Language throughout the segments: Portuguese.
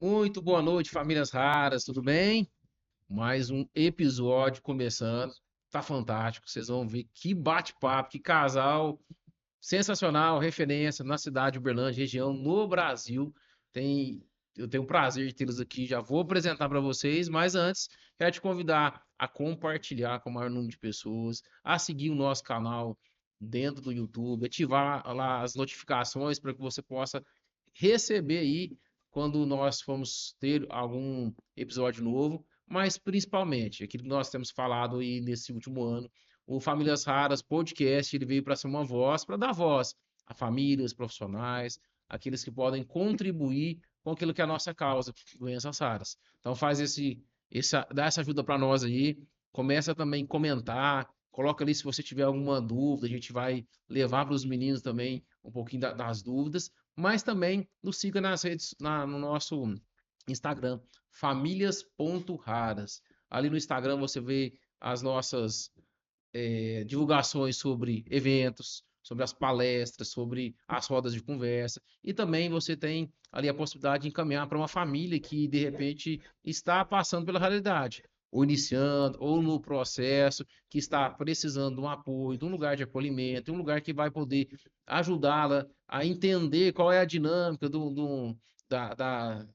Muito boa noite, famílias raras, tudo bem? Mais um episódio começando. Tá fantástico. Vocês vão ver que bate-papo, que casal sensacional, referência na cidade de Uberlândia, região, no Brasil. Eu tenho o prazer de tê-los aqui. Já vou apresentar para vocês, mas antes, quero te convidar a compartilhar com o maior número de pessoas, a seguir o nosso canal dentro do YouTube, ativar lá as notificações para que você possa receber aí quando nós formos ter algum episódio novo, mas principalmente aquilo que nós temos falado aí nesse último ano, o Famílias Raras Podcast, ele veio para ser uma voz, para dar voz a famílias, profissionais, aqueles que podem contribuir com aquilo que é a nossa causa, doenças raras. Então dá essa ajuda para nós aí, começa também a comentar, coloca ali se você tiver alguma dúvida, a gente vai levar para os meninos também um pouquinho das dúvidas, mas também nos siga nas redes, no nosso Instagram, famílias.raras. Ali no Instagram você vê as nossas divulgações sobre eventos, sobre as palestras, sobre as rodas de conversa. E também você tem ali a possibilidade de encaminhar para uma família que, de repente, está passando pela realidade, ou iniciando, ou no processo, que está precisando de um apoio, de um lugar de acolhimento, um lugar que vai poder ajudá-la a entender qual é a dinâmica da, da,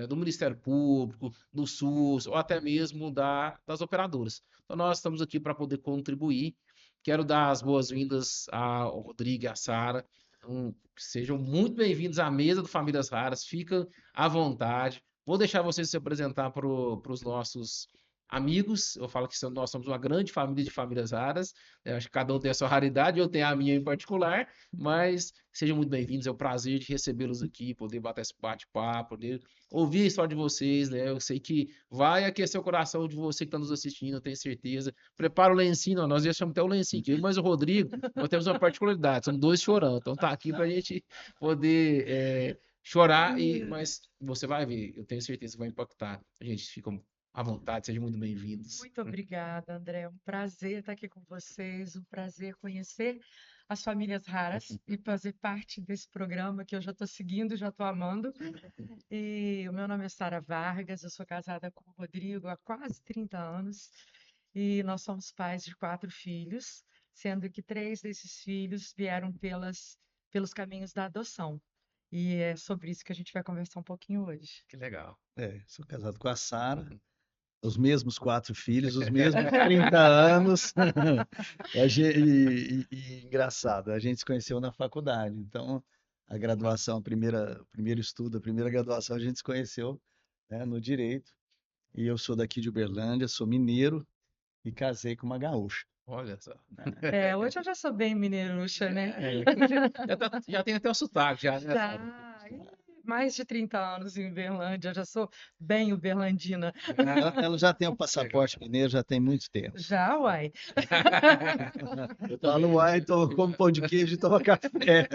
do Ministério Público, do SUS, ou até mesmo das operadoras. Então, nós estamos aqui para poder contribuir. Quero dar as boas-vindas ao Rodrigo e à Sara. Sejam muito bem-vindos à mesa do Famílias Raras. Fica à vontade. Vou deixar vocês se apresentar para os nossos amigos. Eu falo que nós somos uma grande família de famílias raras. Eu acho que cada um tem a sua raridade, eu tenho a minha em particular. Mas sejam muito bem-vindos. É um prazer de recebê-los aqui, poder bater esse bate-papo, poder ouvir a história de vocês, né? Eu sei que vai aquecer o coração de você que está nos assistindo, eu tenho certeza. Prepara o lencinho, ó, nós já chamamos até o lencinho aqui, mas o Rodrigo, nós temos uma particularidade, somos dois chorão, então tá aqui para a gente poder chorar, mas você vai ver, eu tenho certeza que vai impactar. A gente fica à vontade, sejam muito bem-vindos. Muito obrigada, André. É um prazer estar aqui com vocês, um prazer conhecer as famílias raras e fazer parte desse programa que eu já estou seguindo, já estou amando. E o meu nome é Sara Vargas, eu sou casada com o Rodrigo há quase 30 anos e nós somos pais de 4 filhos, sendo que 3 desses filhos vieram pelos caminhos da adoção. E é sobre isso que a gente vai conversar um pouquinho hoje. Que legal. Sou casado com a Sara, os mesmos 4 filhos, os mesmos 30 anos. Engraçado, a gente se conheceu na faculdade, então a graduação, o primeiro estudo, a primeira graduação a gente se conheceu, né, no direito. E eu sou daqui de Uberlândia, sou mineiro e casei com uma gaúcha. Olha só. Hoje eu já sou bem mineiruxa, né? Já tem até o sotaque, já, né, Sara? Já, mais de 30 anos em Uberlândia, já sou bem uberlandina. Ela já tem o Legal. passaporte mineiro, já tem muito tempo. Já, uai. Eu Fala, também. uai, como pão de queijo e toma café.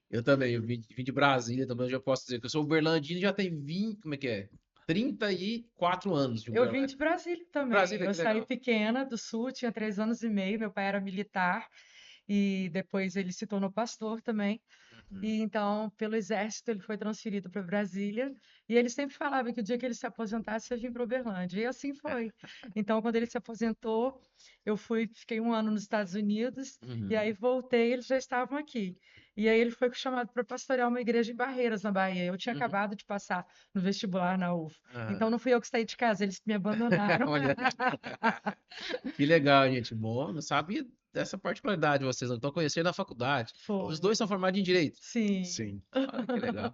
Eu também, eu vim de Brasília também, eu já posso dizer que eu sou uberlandino e já tem 20, como é que é? 34 anos de Eu vim de Uberlândia. Brasília também. Brasília, Eu que saí legal. pequena do sul, tinha 3 anos e meio. Meu pai era militar e depois ele se tornou pastor também. Uhum. E então, pelo exército, ele foi transferido para Brasília. E ele sempre falava que o dia que ele se aposentasse, eu vim para Uberlândia. E assim foi. Então, quando ele se aposentou, fiquei um ano nos Estados Unidos. E aí Uhum. voltei, eles já estavam aqui. E aí ele foi chamado para pastorear uma igreja em Barreiras, na Bahia. Eu tinha Uhum. acabado de passar no vestibular na UF. Ah, Então não fui eu que saí de casa, eles me abandonaram. olha, que legal, gente. Bom, não sabia dessa particularidade de vocês, não estão conhecendo na faculdade. Os Foi. dois são formados em Direito. Sim. Sim. Olha que legal.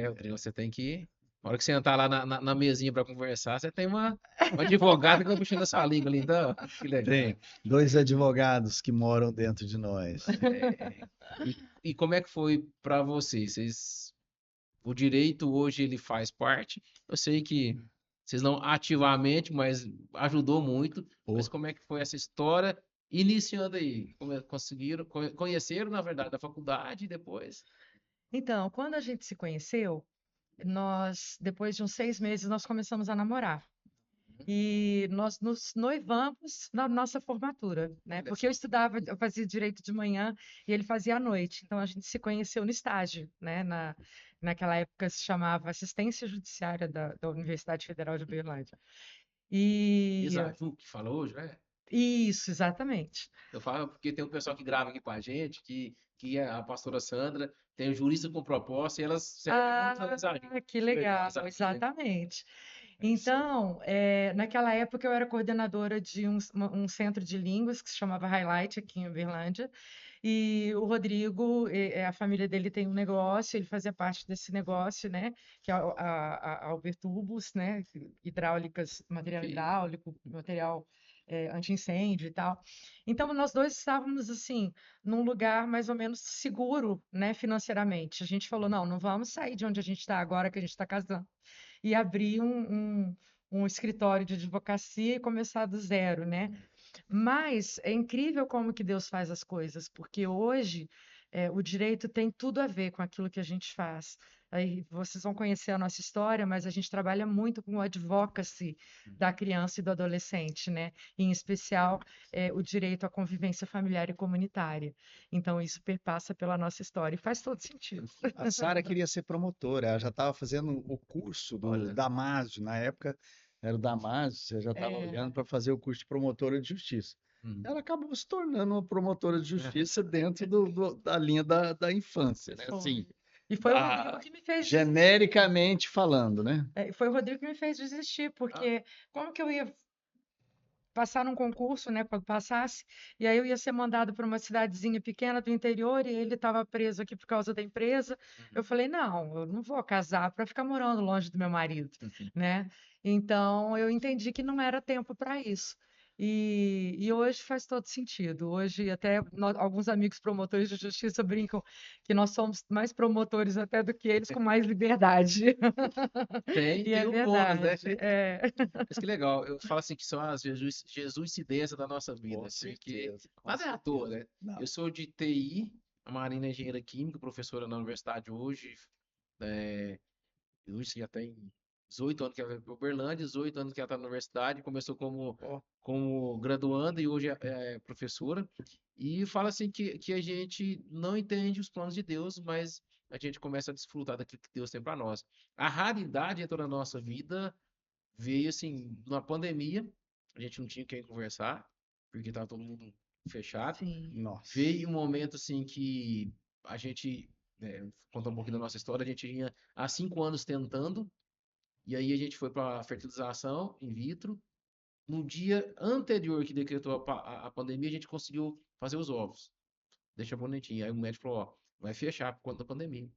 Rodrigo, você tem que. Na hora que você entrar lá na mesinha para conversar, você tem uma advogada que vai puxando a sua língua ali, então. Que legal. Tem 2 advogados que moram dentro de nós. E como é que foi para vocês? O direito hoje ele faz parte. Eu sei que vocês não ativamente, mas ajudou muito. Mas Pô, como é que foi essa história iniciando aí? Conseguiram, conheceram, na verdade, da faculdade e depois? Então, quando a gente se conheceu, depois de uns 6 meses, nós começamos a namorar. E nós nos noivamos na nossa formatura, né? Olha Porque eu só. estudava, eu fazia direito de manhã e ele fazia à noite. Então a gente se conheceu no estágio, né? Naquela época se chamava Assistência Judiciária da Universidade Federal de Uberlândia. E Exaju que falou hoje, né? isso, exatamente. Eu falo porque tem um pessoal que grava aqui com a gente, que é a pastora Sandra, tem o Jurista com Proposta, e elas servem muito a Ah, Exaju. que legal, Exaju, né? exatamente. É isso aí. Então, naquela época eu era coordenadora de um centro de línguas que se chamava Highlight aqui em Uberlândia, e o Rodrigo, a família dele tem um negócio, ele fazia parte desse negócio, né, que é a Albertubos, né, hidráulicas, material Perfeito. hidráulico, material anti-incêndio e tal. Então, nós dois estávamos, assim, num lugar mais ou menos seguro, né, financeiramente. A gente falou, não vamos sair de onde a gente está agora que a gente está casando e abrir um escritório de advocacia e começar do zero, né? Mas é incrível como que Deus faz as coisas, porque hoje o direito tem tudo a ver com aquilo que a gente faz. Aí vocês vão conhecer a nossa história, mas a gente trabalha muito com o advocacy da criança e do adolescente, né? Em especial o direito à convivência familiar e comunitária. Então isso perpassa pela nossa história e faz todo sentido. A Sara queria ser promotora, ela já estava fazendo o curso do Olha, Damásio, na época era o Damásio, você já estava olhando para fazer o curso de promotora de justiça. hum, Ela acabou se tornando uma promotora de justiça dentro da linha da infância, né? Foi. Assim, E foi o Rodrigo que me fez desistir. genericamente falando, né? Foi o Rodrigo que me fez desistir, ah, porque como que eu ia passar num concurso, né, quando passasse, e aí eu ia ser mandado para uma cidadezinha pequena do interior e ele estava preso aqui por causa da empresa. Eu uhum, falei, não, eu não vou casar para ficar morando longe do meu marido, uhum. né? Então eu entendi que não era tempo para isso. E hoje faz todo sentido. Hoje, até alguns amigos promotores de justiça brincam que nós somos mais promotores até do que eles, com mais liberdade. Tem, E é tem o bônus, né? verdade. É. Mas que legal. Eu falo assim que são as Jesuicidências da nossa Com vida, porque certeza, com nada é à toa, certeza. né? Eu Não. sou de TI, a Marina é engenheira química, professora na universidade hoje. É, hoje já tem 18 anos que ela vai para Uberlândia, 18 anos que ela está na universidade, começou Ó, como graduanda e hoje é professora. E fala assim que a gente não entende os planos de Deus, mas a gente começa a desfrutar daquilo que Deus tem para nós. A raridade entrou na nossa vida veio assim, na pandemia, a gente não tinha quem conversar, porque estava todo mundo fechado. Sim. nossa. Veio um momento assim que a gente, contar um pouquinho da nossa história, a gente vinha há 5 anos tentando, e aí a gente foi para fertilização in vitro. No dia anterior que decretou a pandemia, a gente conseguiu fazer os ovos. Deixa bonitinho. Aí o médico falou, ó, vai fechar por conta da pandemia.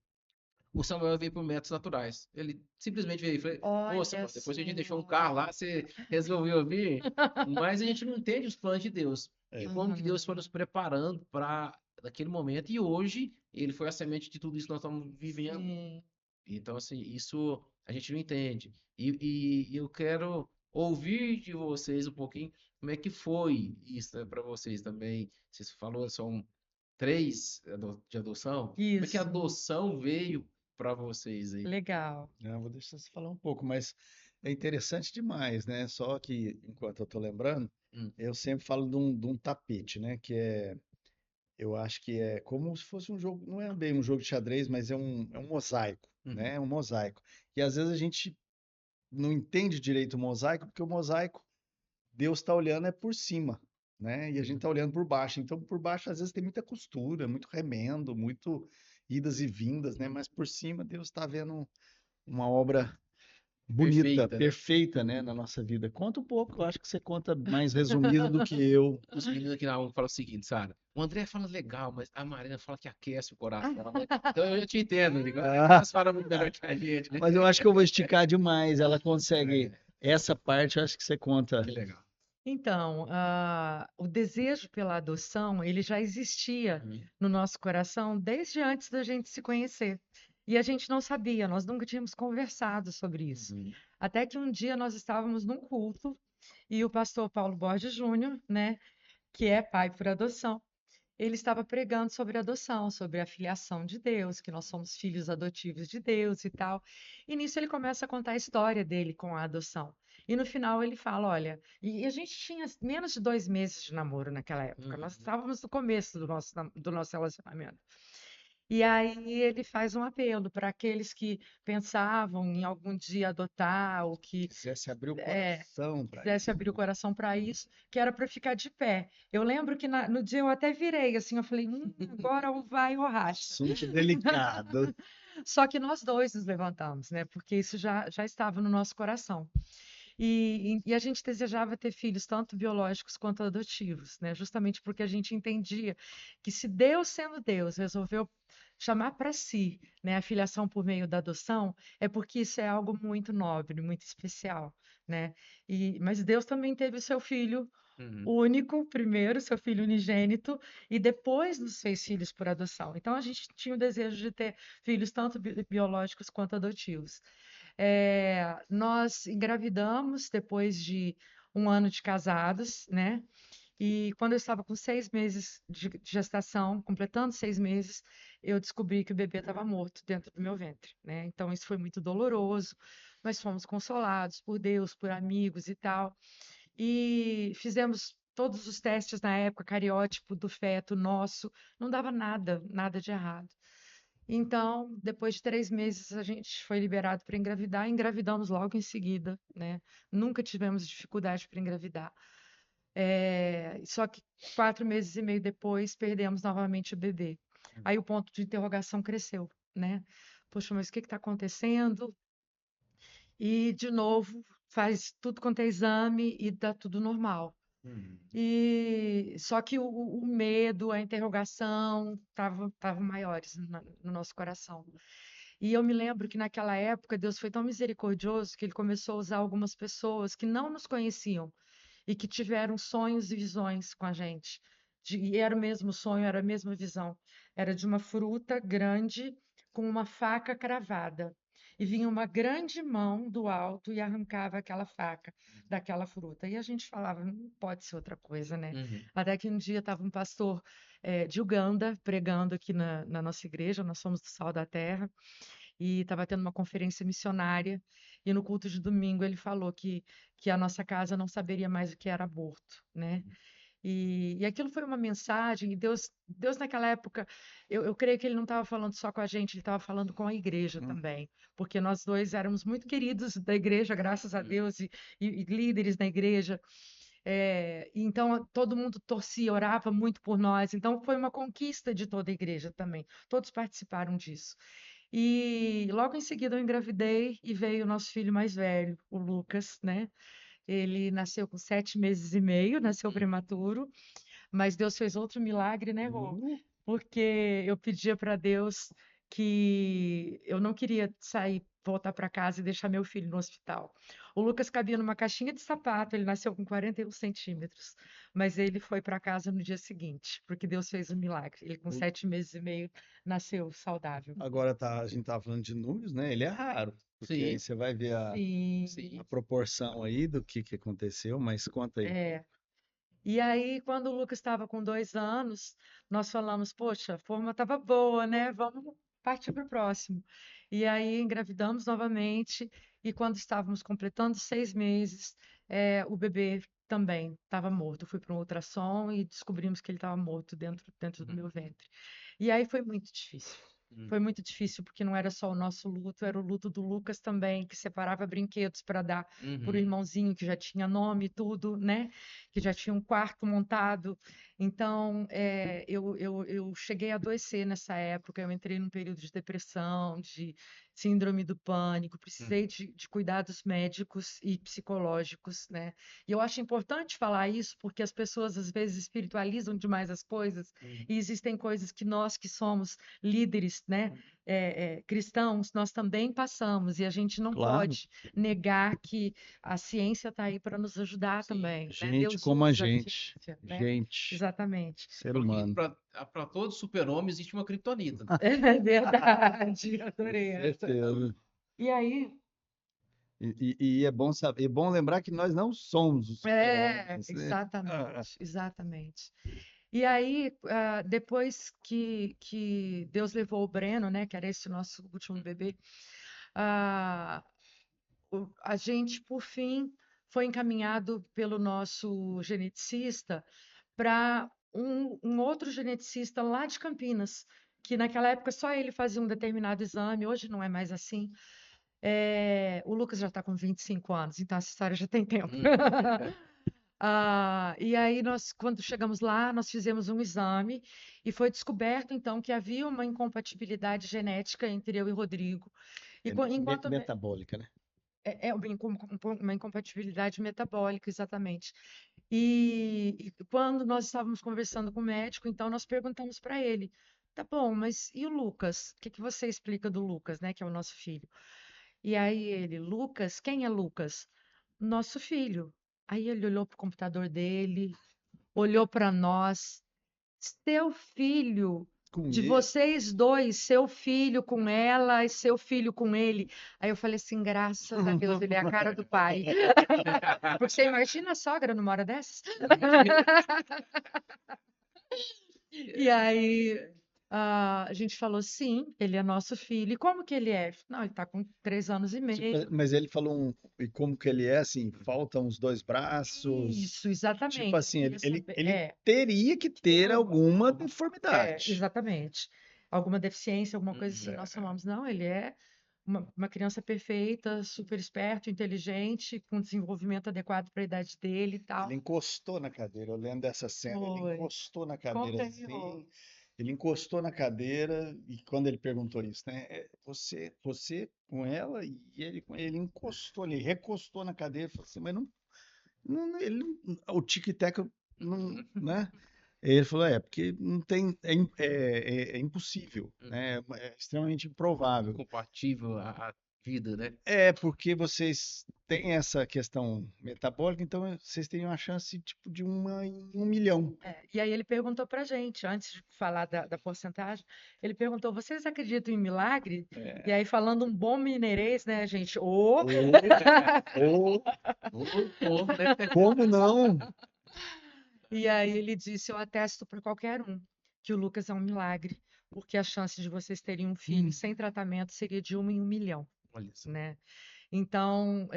O Samuel veio por métodos naturais. Ele simplesmente veio e falei, pô, Olha Samuel, depois que a gente deixou um só. carro lá, você resolveu vir, mas a gente não entende os planos de Deus. E É. como que Deus foi Uhum. nos preparando para aquele momento. E hoje, ele foi a semente de tudo isso que nós estamos vivendo. Sim. Então, assim, isso a gente não entende. E eu quero ouvir de vocês um pouquinho como é que foi isso para vocês também. Vocês falou, são três de adoção. Como é que a Isso. adoção veio para vocês aí? Legal. Não, vou deixar você falar um pouco, mas é interessante demais, né? Só que, enquanto eu tô lembrando, Hum, eu sempre falo de um tapete, né? Eu acho que é como se fosse um jogo, não é bem um jogo de xadrez, mas é um mosaico, né? uhum, É um mosaico. E às vezes a gente não entende direito o mosaico, porque o mosaico, Deus está olhando é por cima, né? E a gente uhum. está olhando por baixo. Então, por baixo, às vezes, tem muita costura, muito remendo, muito idas e vindas, né? Mas por cima, Deus está vendo uma obra bonita, Perfeita, né? perfeita, né, na nossa vida. Conta um pouco, eu acho que você conta mais resumido do que eu. Os meninos aqui na 1 falam o seguinte, Sara. O André fala legal, mas a Marina fala que aquece o coração, né? Então eu te entendo, Nico. Ah, Elas falam muito melhor que a gente, né? mas eu acho que eu vou esticar demais. Ela consegue. É, Essa parte, eu acho que você conta. que legal. Então, o desejo pela adoção, ele já existia Uhum, no nosso coração desde antes da gente se conhecer. E a gente não sabia, nós nunca tínhamos conversado sobre isso. uhum, Até que um dia nós estávamos num culto e o pastor Paulo Borges Júnior, né, que é pai por adoção, ele estava pregando sobre adoção, sobre a filiação de Deus, que nós somos filhos adotivos de Deus e tal. E nisso ele começa a contar a história dele com a adoção. E no final ele fala, olha, e a gente tinha menos de 2 meses de namoro naquela época. Nós Uhum. estávamos no começo do nosso relacionamento. E aí ele faz um apelo para aqueles que pensavam em algum dia adotar, ou que Quisesse abrir o é, coração para quisesse isso, abrir o né? coração para isso, que era para ficar de pé. Eu lembro que no dia eu até virei assim, eu falei, agora ou vai ou racha. Assunto delicado. Só que nós dois nos levantamos, né? Porque isso já estava no nosso coração. E a gente desejava ter filhos, tanto biológicos quanto adotivos, né? Justamente porque a gente entendia que se Deus, sendo Deus, resolveu chamar para si, né, a filiação por meio da adoção, é porque isso é algo muito nobre, muito especial, né? Mas Deus também teve o seu filho Uhum. único, primeiro, seu filho unigênito, e depois nos fez filhos por adoção. Então a gente tinha o desejo de ter filhos tanto biológicos quanto adotivos. Nós engravidamos depois de 1 ano de casados, né? E quando eu estava com 6 meses de gestação, completando 6 meses, eu descobri que o bebê estava morto dentro do meu ventre, né? Então isso foi muito doloroso, mas fomos consolados por Deus, por amigos e tal. E fizemos todos os testes na época, cariótipo do feto nosso, não dava nada, nada de errado. Então, depois de 3 meses, a gente foi liberado para engravidar, e engravidamos logo em seguida, né? Nunca tivemos dificuldade para engravidar. Só que 4 meses e meio depois, perdemos novamente o bebê. Aí o ponto de interrogação cresceu, né? Poxa, mas o que está acontecendo? E, de novo, faz tudo quanto é exame e dá tudo normal. Uhum. E só que o medo, a interrogação estavam maiores no nosso coração. E eu me lembro que naquela época Deus foi tão misericordioso que ele começou a usar algumas pessoas que não nos conheciam e que tiveram sonhos e visões com a gente. E era o mesmo sonho, era a mesma visão. Era de uma fruta grande com uma faca cravada. E vinha uma grande mão do alto e arrancava aquela faca daquela fruta. E a gente falava, não pode ser outra coisa, né? Uhum. Até que um dia estava um pastor de Uganda pregando aqui na nossa igreja, nós somos do Sal da Terra, e estava tendo uma conferência missionária, e no culto de domingo ele falou que a nossa casa não saberia mais o que era aborto, né? E aquilo foi uma mensagem, e Deus naquela época, eu creio que ele não estava falando só com a gente, ele estava falando com a igreja Hum. também, porque nós dois éramos muito queridos da igreja, graças a Uhum. Deus, e líderes da igreja. Então todo mundo torcia, orava muito por nós, então foi uma conquista de toda a igreja também, todos participaram disso. E logo em seguida eu engravidei e veio o nosso filho mais velho, o Lucas, né? Ele nasceu com 7 meses e meio, nasceu prematuro, mas Deus fez outro milagre, né, Rô? Porque eu pedia para Deus que eu não queria sair, voltar para casa e deixar meu filho no hospital. O Lucas cabia numa caixinha de sapato, ele nasceu com 41 centímetros, mas ele foi para casa no dia seguinte, porque Deus fez um milagre. Ele, com 7 meses e meio, nasceu saudável. Agora a gente tá falando de números, né? Ele é raro, porque aí Sim, você vai ver a Sim, sim. proporção aí do que aconteceu, mas conta aí. é. E aí, quando o Lucas estava com 2 anos, nós falamos, poxa, a forma estava boa, né? Vamos partir para o próximo. E aí engravidamos novamente, e quando estávamos completando 6 meses, o bebê também estava morto. Eu fui para um ultrassom e descobrimos que ele estava morto dentro do Uhum. meu ventre. E aí foi muito difícil. Uhum. Foi muito difícil porque não era só o nosso luto, era o luto do Lucas também, que separava brinquedos para dar para o Uhum. irmãozinho que já tinha nome e tudo, né? Que já tinha um quarto montado. Então, eu cheguei a adoecer nessa época. Eu entrei num período de depressão, de síndrome do pânico, precisei Uhum. de cuidados médicos e psicológicos, né? E eu acho importante falar isso porque as pessoas às vezes espiritualizam demais as coisas Uhum. e existem coisas que nós que somos líderes, né, cristãos, nós também passamos e a gente não Claro, pode negar que a ciência está aí para nos ajudar Sim. também, né? gente Deus como a usa a gente, ciência, né? gente, Exatamente. ser Porque humano. para todo super-homem existe uma criptonita. É verdade, Com adorei essa. certeza. E aí, E é bom saber, é bom lembrar que nós não somos os super-homens. exatamente, exatamente. E aí, depois que Deus levou o Breno, né, que era esse nosso último bebê, ah, a gente, por fim, foi encaminhado pelo nosso geneticista para um outro geneticista lá de Campinas, que naquela época só ele fazia um determinado exame, hoje não é mais assim. O Lucas já está com 25 anos, então essa história já tem tempo. Hum. E aí nós, quando chegamos lá, nós fizemos um exame e foi descoberto então que havia uma incompatibilidade genética entre eu e Rodrigo. E enquanto Metabólica, né? é uma incompatibilidade metabólica, exatamente. E quando nós estávamos conversando com o médico, então nós perguntamos para ele, tá bom, mas e o Lucas? O que que você explica do Lucas, né, que é o nosso filho? E aí ele, Lucas, quem é Lucas? Nosso filho. Aí ele olhou para o computador dele, olhou para nós. Seu filho, Com de ele. vocês dois, seu filho com ela e seu filho com ele. Aí eu falei assim, graças a Deus, ele é a cara do pai. Porque você imagina a sogra numa hora dessas? E aí a gente falou, sim, ele é nosso filho. E como que ele é? Não, ele está com 3 anos e meio. Mas ele falou e como que ele é assim, faltam os dois braços. Isso, Tipo exatamente. assim, Queria saber. ele teria que ter alguma deformidade. Exatamente. Alguma deficiência, alguma coisa assim. Nós É. chamamos, não, ele é uma criança perfeita, super esperto, inteligente, com desenvolvimento adequado para a idade dele e Ele tal. encostou na cadeira, eu lembro dessa cena, ele Foi. encostou na cadeira Conta aí, Rô. assim, ele encostou na cadeira e quando ele perguntou isso, né? Você com ela e ele com ele, encostou, ele recostou na cadeira e falou assim, mas o tic-tac não, né? Ele falou, porque não tem, é impossível, né? É extremamente improvável. Compatível à vida, né? É porque vocês têm essa questão metabólica, então vocês têm uma chance tipo de uma em 1 milhão. E aí ele perguntou pra gente, antes de falar da porcentagem, ele perguntou, vocês acreditam em milagre? E aí, falando um bom mineirês, né, gente? Ou, ou, Né? como não? E aí ele disse, eu atesto para qualquer um que o Lucas é um milagre, porque a chance de vocês terem um filho sem tratamento seria de 1 em 1 milhão, Olha só. né? Então,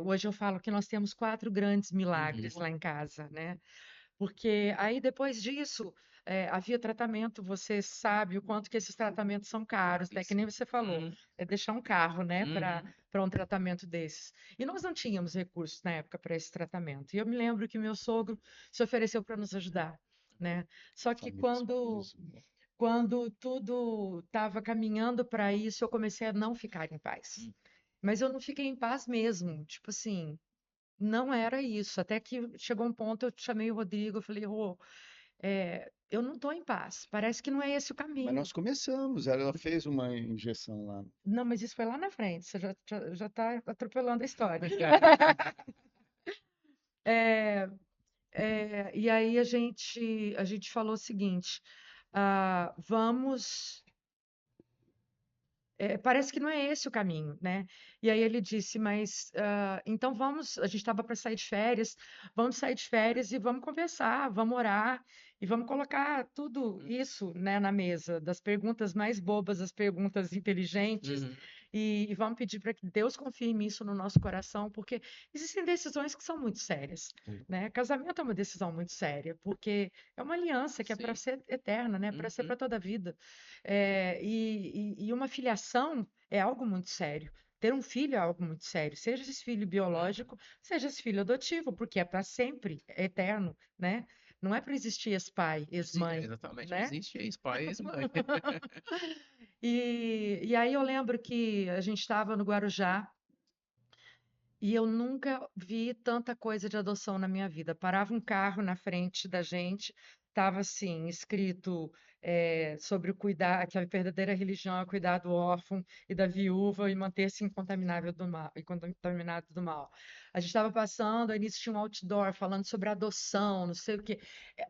hoje eu falo que nós temos 4 grandes milagres Uhum. lá em casa, né? Porque aí depois disso havia tratamento, você sabe o quanto que esses tratamentos são caros, né? Que nem você falou, Uhum. é deixar um carro, né, para Uhum. um tratamento desses. E nós não tínhamos recursos na época para esse tratamento. E eu me lembro que meu sogro se ofereceu para nos ajudar, né? Só que Família quando tudo estava caminhando para isso, eu comecei a não ficar em paz. Mas eu não fiquei em paz mesmo, tipo assim, não era isso. Até que chegou um ponto, eu chamei o Rodrigo, eu falei, Rô, eu não estou em paz. Parece que não é esse o Mas caminho. nós começamos, ela fez uma injeção lá. Não, mas isso foi lá na frente. Você já está atropelando a história. E aí a gente falou o seguinte: vamos. Parece que não é esse o caminho, né? E aí ele disse, mas então vamos, a gente estava para sair de férias, vamos sair de férias e vamos conversar, vamos orar e vamos colocar tudo isso, né, na mesa, das perguntas mais bobas às perguntas inteligentes, Uhum. e vamos pedir para que Deus confirme isso no nosso coração, porque existem decisões que são muito sérias, Sim. né? Casamento é uma decisão muito séria, porque é uma aliança que é para Sim. ser eterna, né? Para ser Uhum. para toda a vida. E uma filiação é algo muito sério. Ter um filho é algo muito sério, seja esse filho biológico, seja esse filho adotivo, porque é para sempre, é eterno, né? Não é para existir ex-pai, ex-mãe, Exatamente, né? existe ex-pai e ex-mãe. E aí eu lembro que a gente estava no Guarujá e eu nunca vi tanta coisa de adoção na minha vida. Parava um carro na frente da gente, estava assim, escrito sobre o cuidar, que a verdadeira religião é cuidar do órfão e da viúva e manter-se incontaminável do mal, incontaminado do mal. A gente estava passando, aí nisso tinha um outdoor falando sobre adoção, não sei o quê.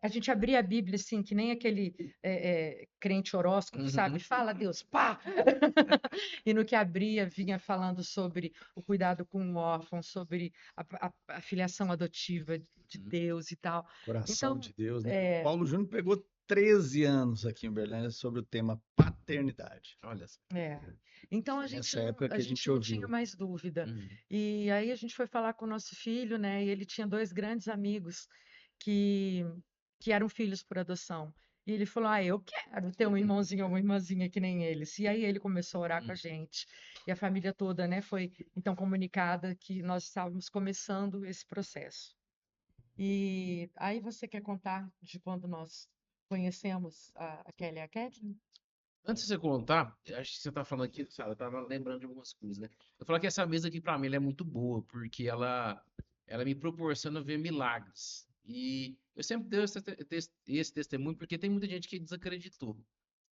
A gente abria a Bíblia assim, que nem aquele crente horóscopo, sabe? Uhum. Fala, Deus, pá! E no que abria, vinha falando sobre o cuidado com o órfão, sobre a filiação adotiva, de Deus e tal. Coração Então, de Deus, né? é, Paulo Júnior pegou 13 anos aqui em Uberlândia sobre o tema paternidade. Olha só. é. Então Foi nessa época a que a gente gente não tinha ouviu. mais dúvida. Uhum. E aí a gente foi falar com o nosso filho, né? E ele tinha dois grandes amigos que, que eram filhos por adoção. E ele falou: Ah, eu quero ter um irmãozinho ou uma irmãzinha que nem eles. E aí ele começou a orar com a Uhum. gente. E a família toda, né, foi então comunicada que nós estávamos começando esse processo. E aí você quer contar de quando nós conhecemos a Kelly e a Kathleen? Antes de você contar, eu acho que você tá falando aqui, sabe, eu tava lembrando de algumas coisas, né? Eu falo que essa mesa aqui pra mim ela é muito boa, porque ela me proporciona ver milagres. E eu sempre dei esse testemunho porque tem muita gente que desacreditou.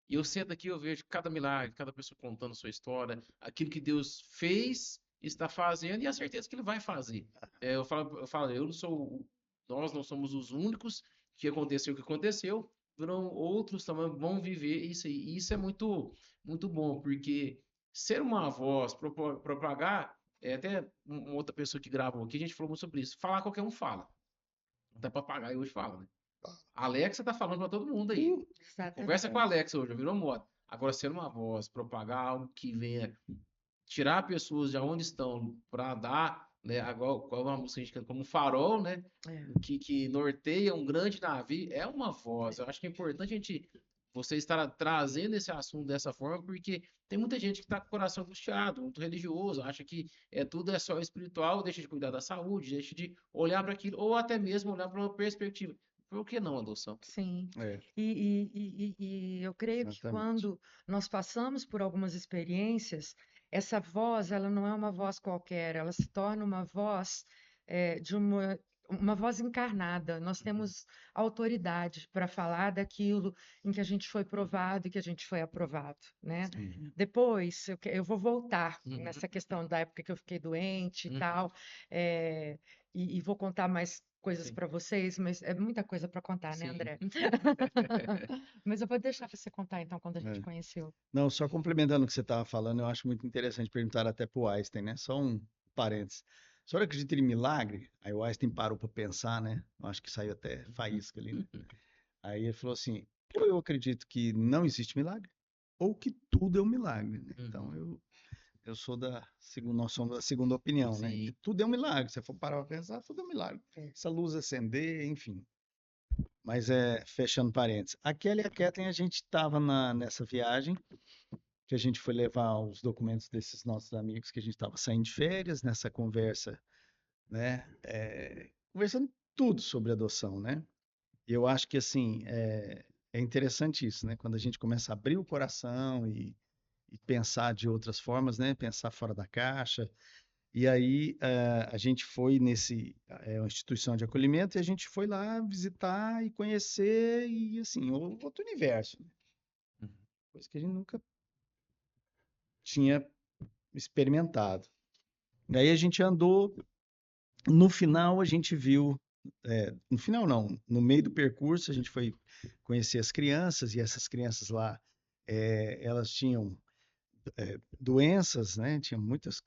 E eu sento aqui, eu vejo cada milagre, cada pessoa contando sua história, aquilo que Deus fez, está fazendo e a certeza que Ele vai fazer. Eu não sou, nós não somos os únicos que aconteceu o que aconteceu, virão outros também vão viver isso aí. E isso é muito bom, porque ser uma voz, propagar, até uma outra pessoa que gravou aqui, a gente falou muito sobre isso. Falar qualquer um fala. Até papagaio hoje fala, né? A Alexa tá falando para todo mundo aí. Conversa com a Exatamente. Alexa hoje, virou moda. Agora, ser uma voz, propagar algo que venha tirar pessoas de onde estão para dar, né? Agora, qual é uma música que a gente canta como um farol, né? É, Que norteia um grande navio, é uma voz. Eu acho que é importante você estar trazendo esse assunto dessa forma, porque tem muita gente que está com o coração angustiado, muito religioso, acha que tudo é só espiritual, deixa de cuidar da saúde, deixa de olhar para aquilo, ou até mesmo olhar para uma perspectiva. Por que não adoção? sim. É, E eu creio que exatamente. quando nós passamos por algumas experiências, essa voz, ela não é uma voz qualquer, ela se torna uma voz de uma voz encarnada. Nós temos autoridade para falar daquilo em que a gente foi provado e que a gente foi aprovado, né? Sim. Depois, eu vou voltar Uhum, nessa questão da época que eu fiquei doente e uhum, tal, eh, e vou contar mais coisas sim, para vocês, mas é muita coisa para contar, né, sim. André? Mas eu vou deixar você contar então quando a gente É. conheceu. Não, só complementando o que você estava falando, eu acho muito interessante perguntar até para o Einstein, né? Só um parênteses. A senhora acredita em milagre? Aí o Einstein parou para pensar, né? Eu acho que saiu até faísca ali, né? Aí ele falou assim: ou eu acredito que não existe milagre, ou que tudo é um milagre, né? Então Uhum, eu sou nós somos da segunda opinião, né? Que sim. tudo é um milagre. Se você for parar para pensar, tudo é um milagre. É. Essa luz acender, enfim. Mas fechando parênteses. A Kelly e a Kathleen, a gente estava nessa viagem que a gente foi levar os documentos desses nossos amigos que a gente estava saindo de férias, nessa conversa, né? Conversando tudo sobre adoção, né? E eu acho que, assim, é interessante isso, né? Quando a gente começa a abrir o coração e pensar de outras formas, né? Pensar fora da caixa. E aí a gente foi uma instituição de acolhimento e a gente foi lá visitar e conhecer e, assim, outro universo, né? Uhum, Coisa que a gente nunca tinha experimentado. Daí a gente andou, no final a gente viu, no final não, no meio do percurso a gente foi conhecer as crianças e essas crianças lá, elas tinham doenças, né? Tinha muitas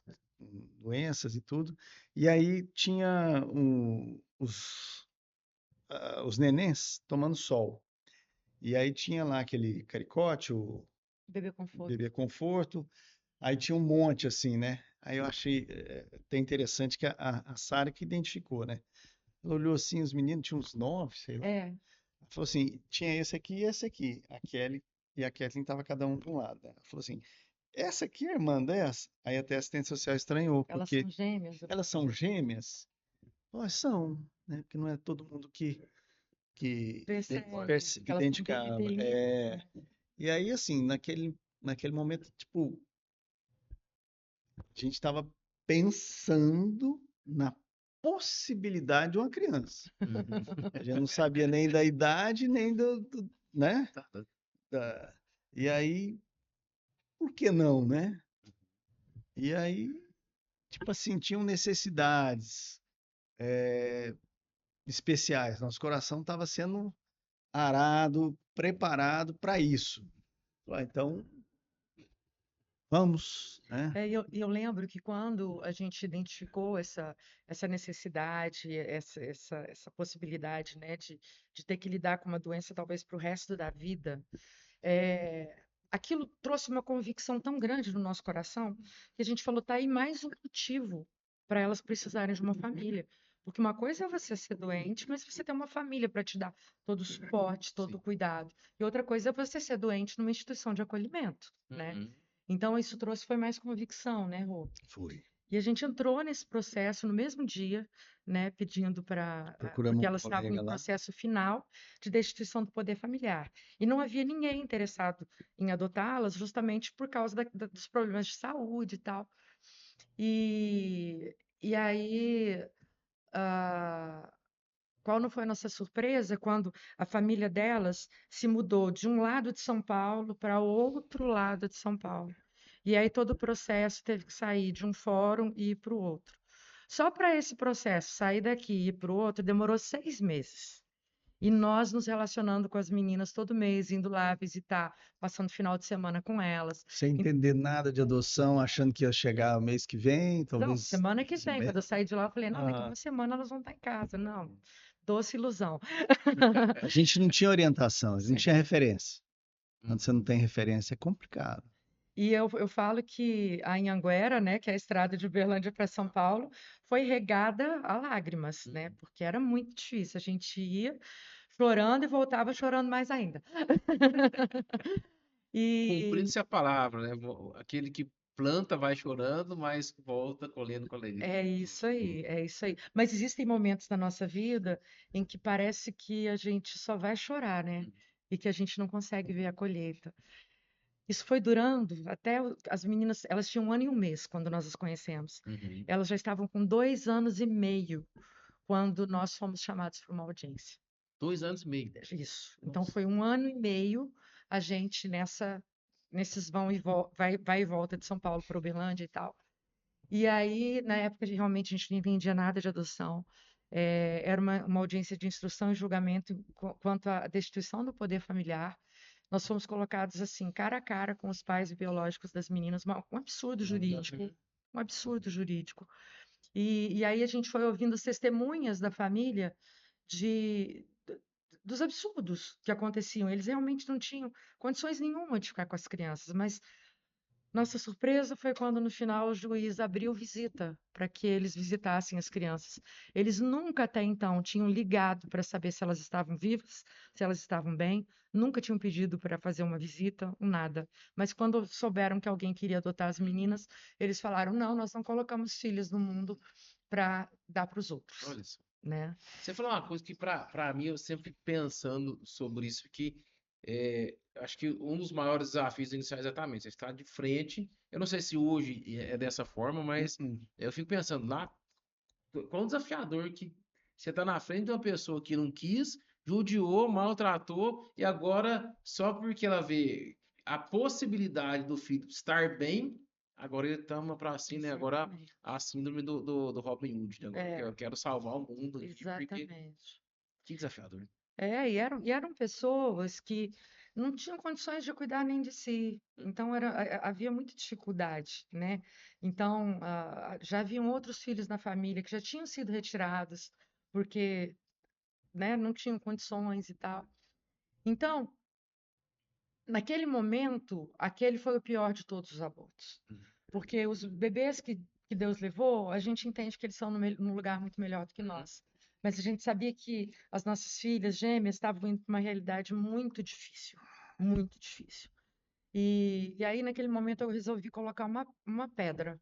doenças e tudo. E aí tinha os nenéns tomando sol. E aí tinha lá aquele caricote, o Bebê conforto. bebê conforto. Aí tinha um monte assim, né? Aí eu achei até interessante que a Sara que identificou, né? Ela olhou assim, os meninos tinham uns 9, sei lá. É, Ela falou assim, tinha esse aqui e esse aqui. A Kelly e a Kathleen estavam cada um de um lado, né? Ela falou assim, essa aqui é a irmã dessa? Aí até a assistente social estranhou, elas porque são gêmeas. elas são gêmeas? Elas são, né? Porque não é todo mundo que Percebe que elas têm identificava. delírio. E aí, assim, naquele momento, tipo, a gente estava pensando na possibilidade de uma criança. uhum. A gente não sabia nem da idade, nem né? Tá, tá. Da- E aí, por que não, né? E aí, tipo assim, tinham necessidades especiais. Nosso coração estava sendo arado, preparado para isso. Então, vamos, né? Eu lembro que quando a gente identificou essa necessidade, essa possibilidade, né, de ter que lidar com uma doença talvez para o resto da vida, aquilo trouxe uma convicção tão grande no nosso coração que a gente falou, tá aí mais um motivo para elas precisarem de uma família. Porque uma coisa é você ser doente, mas você ter uma família para te dar todo o suporte, todo o Sim. cuidado. E outra coisa é você ser doente numa instituição de acolhimento, né? Uhum. Então, isso trouxe foi mais convicção, né, Rô? Foi. E a gente entrou nesse processo no mesmo dia, né, pedindo Procuramos porque um elas estavam colega no lá. processo final de destituição do poder familiar. E não havia ninguém interessado em adotá-las, justamente por causa dos problemas de saúde e tal. E aí, ah, qual não foi a nossa surpresa quando a família delas se mudou de um lado de São Paulo para outro lado de São Paulo. E aí todo o processo teve que sair de um fórum e ir para o outro. Só para esse processo sair daqui e ir para o outro demorou 6 meses. E nós nos relacionando com as meninas todo mês, indo lá visitar, passando final de semana com elas. Sem E- entender nada de adoção, achando que ia chegar mês que vem, Não, talvez semana que esse vem, quando mês. eu saí de lá, eu falei, não, daqui Ah, uma semana elas vão estar em casa. Não, doce ilusão. a gente não tinha orientação, a gente não Sim. tinha referência. Quando Uhum. você não tem referência, é complicado. E eu falo que a Anhanguera, né, que é a estrada de Uberlândia para São Paulo, foi regada a lágrimas, né, Uhum. porque era muito difícil. A gente ia chorando e voltava chorando mais ainda. E Cumprindo-se a palavra, né? Aquele que planta vai chorando, mas volta colhendo com alegria. é isso aí, é isso aí. Mas existem momentos na nossa vida em que parece que a gente só vai chorar, né? E que a gente não consegue ver a colheita. Isso foi durando até as meninas, elas tinham 1 ano e 1 mês quando nós as conhecemos. Uhum. Elas já estavam com 2 anos e meio quando nós fomos chamados para uma audiência. 2 anos e meio. Isso. Então Nossa. foi 1 ano e meio a gente nesses vai e volta de São Paulo para Uberlândia e tal. E aí, na época, realmente a gente não entendia nada de adoção. Era uma audiência de instrução e julgamento quanto à destituição do poder familiar. Nós fomos colocados assim, cara a cara com os pais biológicos das meninas, um absurdo jurídico, um absurdo jurídico. E aí a gente foi ouvindo as testemunhas da família de, dos absurdos que aconteciam. Eles realmente não tinham condições nenhuma de ficar com as crianças, mas nossa surpresa foi quando no final o juiz abriu visita para que eles visitassem as crianças. Eles nunca até então tinham ligado para saber se elas estavam vivas, se elas estavam bem, nunca tinham pedido para fazer uma visita, um nada. Mas quando souberam que alguém queria adotar as meninas, eles falaram: não, nós não colocamos filhas no mundo para dar para os outros, Olha só. né? Você falou uma coisa que para mim eu sempre fico pensando sobre isso, que acho que um dos maiores desafios iniciais é exatamente, você está de frente. Eu não sei se hoje é dessa forma, mas Uhum. eu fico pensando lá, quão desafiador que você está na frente de uma pessoa que não quis, judiou, maltratou, e agora, só porque ela vê a possibilidade do filho estar bem, agora ele toma para si, né? Agora Exatamente. a síndrome do Robin Hood, né? Agora que É, eu quero salvar o mundo aqui, porque exatamente. que desafiador. E eram pessoas que não tinham condições de cuidar nem de si. Então, havia muita dificuldade, né? Então, já haviam outros filhos na família que já tinham sido retirados porque, né, não tinham condições e tal. Então, naquele momento, aquele foi o pior de todos os abortos. Porque os bebês que Deus levou, a gente entende que eles são num lugar muito melhor do que nós. Mas a gente sabia que as nossas filhas gêmeas estavam indo para uma realidade muito difícil, muito difícil. E aí, naquele momento, eu resolvi colocar uma pedra.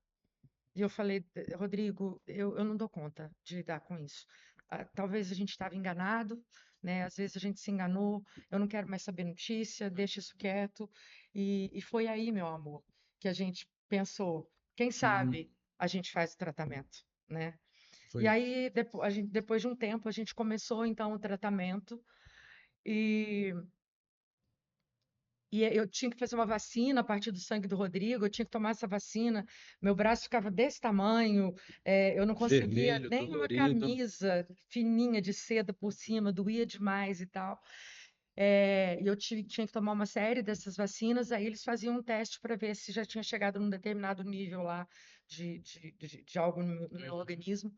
E eu falei, Rodrigo, eu não dou conta de lidar com isso. Talvez a gente estava enganado, né? Às vezes a gente se enganou, eu não quero mais saber notícia, deixa isso quieto. E foi aí, meu amor, que a gente pensou, quem Uhum. sabe a gente faz o tratamento, né? E Foi. aí, depois de um tempo, a gente começou então o tratamento e eu tinha que fazer uma vacina a partir do sangue do Rodrigo, eu tinha que tomar essa vacina, meu braço ficava desse tamanho, eu não conseguia Vermelho, nem uma dolorido. camisa fininha de seda por cima, doía demais e tal. E eu tinha que tomar uma série dessas vacinas, aí eles faziam um teste para ver se já tinha chegado num determinado nível lá de algo no meu organismo.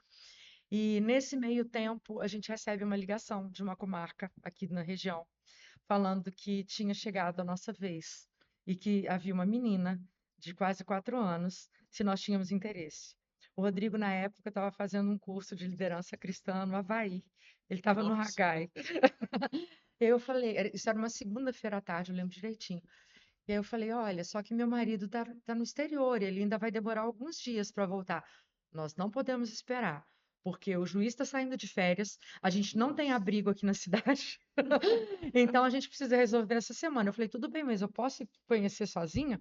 E nesse meio tempo, a gente recebe uma ligação de uma comarca aqui na região, falando que tinha chegado a nossa vez e que havia uma menina de quase 4 anos, se nós tínhamos interesse. O Rodrigo, na época, estava fazendo um curso de liderança cristã no Havaí. Ele estava no Nossa. Haggai. E aí eu falei, isso era uma segunda-feira à tarde, eu lembro direitinho. E aí eu falei, olha, só que meu marido tá no exterior, ele ainda vai demorar alguns dias para voltar. Nós não podemos esperar, porque o juiz está saindo de férias, a gente não tem abrigo aqui na cidade, então a gente precisa resolver essa semana. Eu falei, tudo bem, mas eu posso ir conhecer sozinha?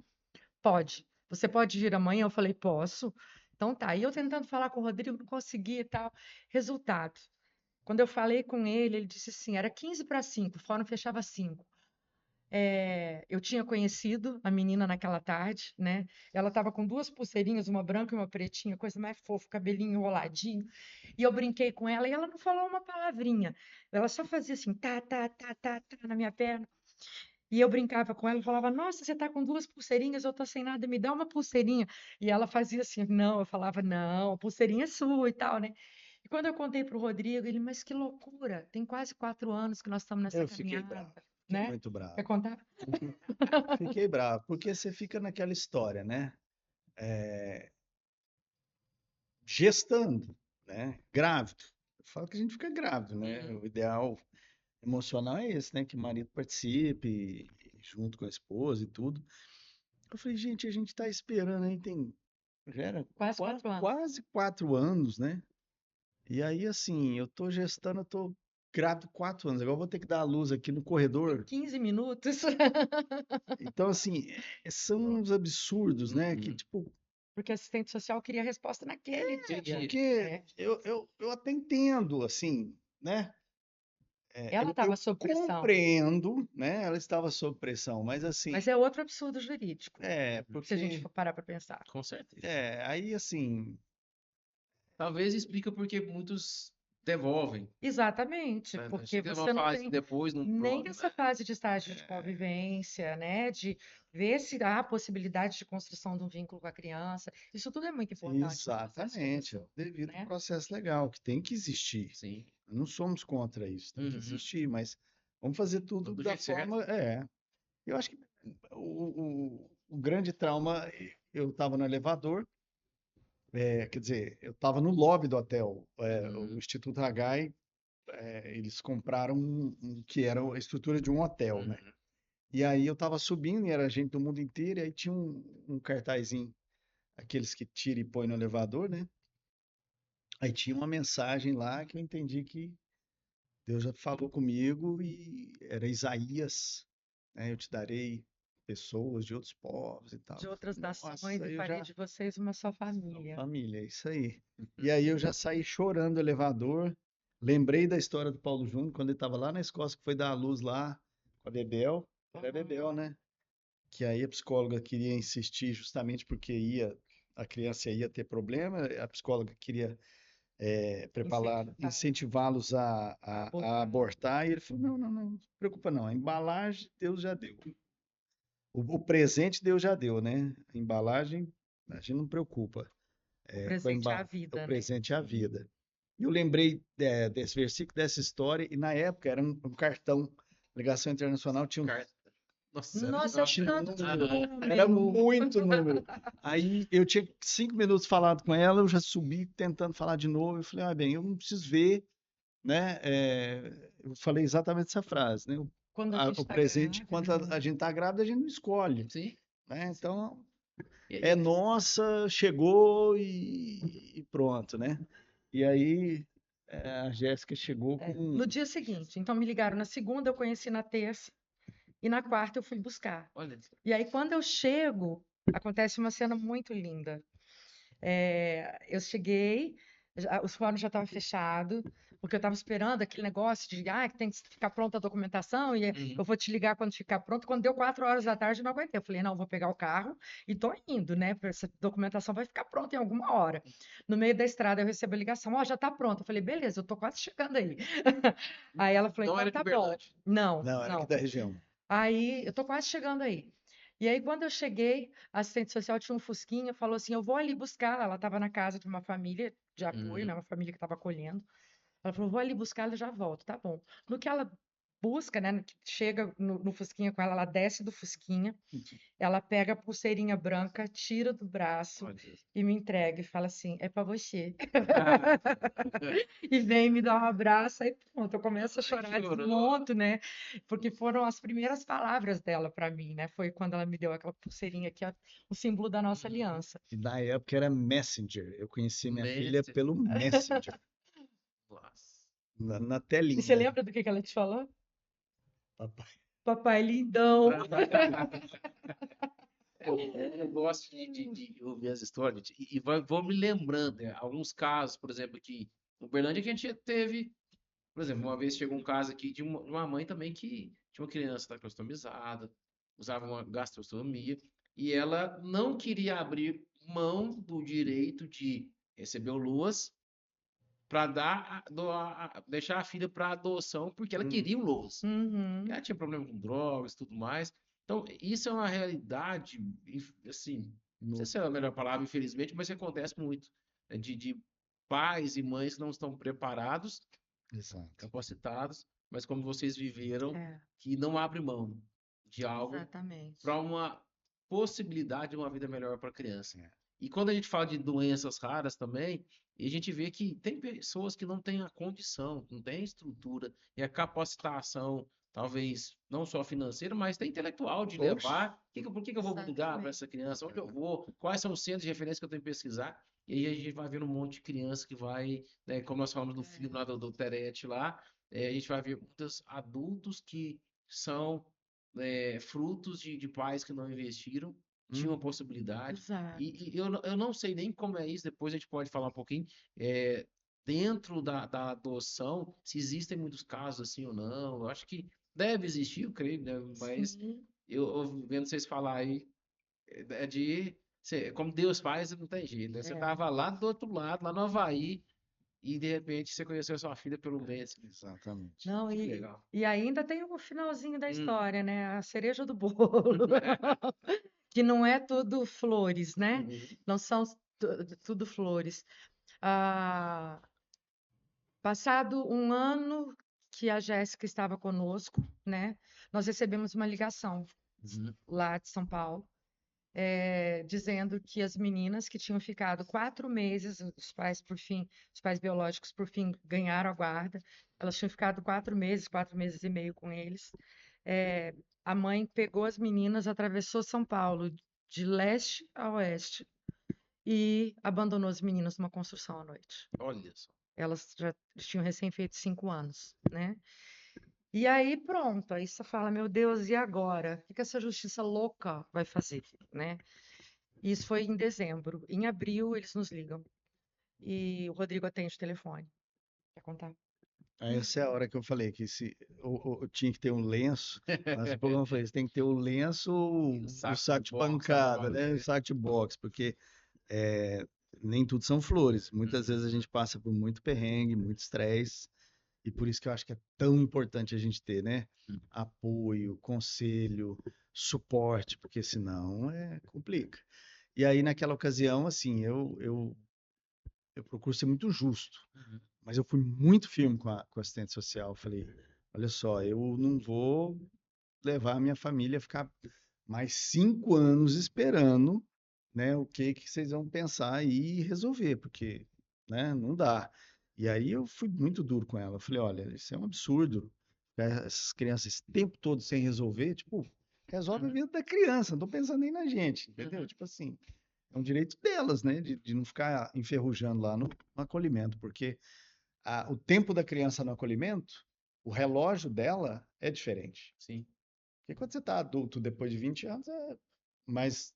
Pode. Você pode vir amanhã? Eu falei, posso. Então tá. E eu tentando falar com o Rodrigo, não conseguia e tal. Resultado. Quando eu falei com ele disse assim, era 15 para 5, o fórum fechava 5. Eu tinha conhecido a menina naquela tarde, né? Ela estava com duas pulseirinhas, uma branca e uma pretinha, coisa mais fofa, cabelinho enroladinho. E eu brinquei com ela e ela não falou uma palavrinha. Ela só fazia assim, tá, tá, tá, tá, tá, na minha perna. E eu brincava com ela e falava, nossa, você tá com duas pulseirinhas, eu tô sem nada, me dá uma pulseirinha. E ela fazia assim, não, eu falava, não, a pulseirinha é sua e tal, né? E quando eu contei pro Rodrigo, ele, mas que loucura, tem quase 4 anos que nós estamos nessa Eu fiquei bravo, caminhada, fiquei né? muito Quer bravo. contar? Fiquei bravo, porque você fica naquela história, né? Gestando, né? Grávido. Eu falo que a gente fica grávido, né? Uhum. O ideal emocional é esse, né? Que o marido participe, junto com a esposa e tudo. Eu falei, gente, a gente tá esperando aí, já era Quase 4 anos. quase 4 anos, né? E aí, assim, eu tô gestando, eu tô grávido 4 anos. Agora eu vou ter que dar a luz aqui no Em corredor. 15 minutos. Então, assim, são uns absurdos, né? Que, Uhum. tipo, Porque a assistente social queria a resposta naquele dia. porque É. eu até entendo, assim, né? Ela estava Eu sob pressão. compreendo, né? Ela estava sob pressão, mas assim, Mas é outro absurdo jurídico, se a gente porque, for parar para pensar. Com certeza. aí assim, Talvez explica porque muitos devolvem, Exatamente, né? porque Chega numa você não fase que tem depois não nem prova, essa fase de estágio de convivência, né? De ver se há possibilidade de construção de um vínculo com a criança. Isso tudo é muito importante no processo de exatamente, adoção, devido ao né? processo legal, que tem que existir. sim. Não somos contra isso, tem que Uhum. existir, mas vamos fazer tudo Do da jeito certo. forma. Eu acho que o grande trauma, eu estava no elevador, quer dizer, eu estava no lobby do hotel, o Uhum. Instituto Hagai, eles compraram que era a estrutura de um hotel, né? Uhum. E aí eu estava subindo e era gente do mundo inteiro, e aí tinha um cartazinho, aqueles que tira e põe no elevador, né? Aí tinha uma mensagem lá que eu entendi que Deus já falou comigo e era Isaías, né? Eu te darei pessoas de outros povos e tal. De outras nações Nossa, e eu farei já. de vocês uma só família. Família, é isso aí. E aí eu já saí chorando do elevador. Lembrei da história do Paulo Júnior, quando ele estava lá na Escócia, que foi dar a luz lá com a Bebel. Era a Bebel, né? Que aí a psicóloga queria insistir justamente porque a criança ia ter problema, a psicóloga queria preparar, Incentivar incentivá-los a a abortar. abortar, e ele falou, não, não, não se preocupa não, a embalagem Deus já deu. O presente Deus já deu, né? A embalagem a gente não preocupa. O Com a presente é a o vida, né? presente é a vida. E eu lembrei desse versículo, dessa história, e na época era um cartão, ligação internacional, Carta. Nossa, era Nossa, é tinha tanto Aham. era número. muito número. Aí eu tinha 5 minutos falado com ela, eu já subi tentando falar de novo. Eu falei, ah, bem, eu não preciso ver, né? Eu falei exatamente essa frase, né? Quando a gente O está presente, enquanto grávida, a né? gente está grávida, a gente não escolhe, Sim. né? Então, E- é e- nossa, chegou e pronto, né? E aí a Jéssica chegou com. No dia seguinte. Então, me ligaram na segunda, eu conheci na terça, e na quarta eu fui buscar. Olha, E aí, quando eu chego, acontece uma cena muito linda. Eu cheguei, Os fóruns já estavam fechados, porque eu estava esperando aquele negócio de que tem que ficar pronta a documentação e eu vou te ligar quando ficar pronto. Quando deu 4 horas da tarde, eu não aguentei. Eu falei, não, vou pegar o carro e tô indo, né? Essa documentação vai ficar pronta em alguma hora. No meio da estrada, eu recebo a ligação, ó, já está pronto. Eu falei, beleza, eu tô quase chegando aí. Aí ela falou, Não então era de tá bom. Uberlândia. Não, Não, era aqui não. da região. Aí eu tô quase chegando aí. E aí, quando eu cheguei, a assistente social tinha um fusquinha, falou assim: eu vou ali buscar. Ela estava na casa de uma família de apoio, né? Uma família que estava acolhendo. Ela falou: vou ali buscar, ela já volto, tá bom. No que ela busca, né? Chega no Fusquinha com ela, ela desce do Fusquinha, ela pega a pulseirinha branca, tira do braço Olha isso. e me entrega e fala assim: é para você. Ah, E vem me dar um abraço, aí pronto, eu começo a chorar, chorou. desmonto, né? Porque foram as primeiras palavras dela para mim, né? Foi quando ela me deu aquela pulseirinha que é o símbolo da nossa aliança. E na época era Messenger. Eu conheci minha filha Mestre. pelo Messenger, Nossa. na E você telinha. lembra do que ela te falou? Papai. Papai lindão. Eu gosto de ouvir as histórias e vou me lembrando, né, alguns casos, por exemplo, que no Uberlândia que a gente teve, por exemplo, uma vez chegou um caso aqui de uma mãe também que tinha uma criança tracostomizada, usava uma gastrostomia, e ela não queria abrir mão do direito de receber o LOAS para deixar a filha para adoção, porque ela queria o LOAS. Uhum. Ela tinha problema com drogas e tudo mais. Então, isso é uma realidade, assim, não sei se é a melhor palavra, infelizmente, mas acontece muito, né, de pais e mães que não estão preparados, Exato. capacitados, mas como vocês viveram, É, que não abre mão de algo exatamente. para uma possibilidade de uma vida melhor para a criança. É. E quando a gente fala de doenças raras também, a gente vê que tem pessoas que não têm a condição, não têm a estrutura e a capacitação, talvez não só financeira, mas até intelectual, de Oxe. levar. Por que que eu vou ligar para Exatamente. essa criança? Onde eu vou? Quais são os centros de referência que eu tenho que pesquisar? E aí a gente vai ver um monte de criança que vai, né, como nós falamos no filme lá do Terete lá, a gente vai ver muitos adultos que são frutos de pais que não investiram, tinham a possibilidade. Exato. E eu não sei nem como é isso, depois a gente pode falar um pouquinho. Dentro da adoção, se existem muitos casos assim ou não. Eu acho que deve existir, eu creio, né? Mas Sim. eu vendo vocês falar aí, como Deus faz, não tem jeito, né? Você É. tava lá do outro lado, lá no Havaí, e de repente você conheceu sua filha pelo mês. Exatamente. Não, Que e, legal. e ainda tem o finalzinho da Hum. história, né? A cereja do bolo. Que não é tudo flores, né? Uhum. Não são tudo flores. Ah, passado um ano que a Jéssica estava conosco, né? Nós recebemos uma ligação Uhum. lá de São Paulo, dizendo que as meninas que tinham ficado 4 meses, os pais biológicos por fim ganharam a guarda, elas tinham ficado 4 meses, 4 meses e meio com eles. É, a mãe pegou as meninas, atravessou São Paulo de leste a oeste e abandonou as meninas numa construção à noite. Olha só. Elas já tinham recém feito 5 anos, né? E aí pronto, aí você fala, meu Deus, e agora? O que essa justiça louca vai fazer, né? Isso foi em dezembro. Em abril, eles nos ligam. E o Rodrigo atende o telefone. Quer contar? Aí essa é a hora que eu falei que se eu tinha que ter um lenço, mas o programa foi, você tem que ter o lenço, o Saco saco de box, saco pancada, né? O valendo. saco de boxe, porque é, nem tudo são flores. Muitas vezes a gente passa por muito perrengue, muito estresse, e por isso que eu acho que é tão importante a gente ter, né? Apoio, conselho, suporte, porque senão complica. E aí, naquela ocasião, assim, eu procuro ser muito justo. Uhum. Mas eu fui muito firme com a assistente social. Eu falei, olha só, eu não vou levar a minha família a ficar mais 5 anos esperando, né, o que que vocês vão pensar aí e resolver, porque, né, não dá. E aí eu fui muito duro com ela. Eu falei, olha, isso é um absurdo. Essas crianças esse tempo todo sem resolver, tipo, resolve a Uhum. vida da criança, não tô pensando nem na gente, entendeu? Uhum. Tipo assim, é um direito delas, né, de não ficar enferrujando lá no acolhimento, porque o tempo da criança no acolhimento, o relógio dela é diferente. Sim. Porque quando você está adulto depois de 20 anos, é mais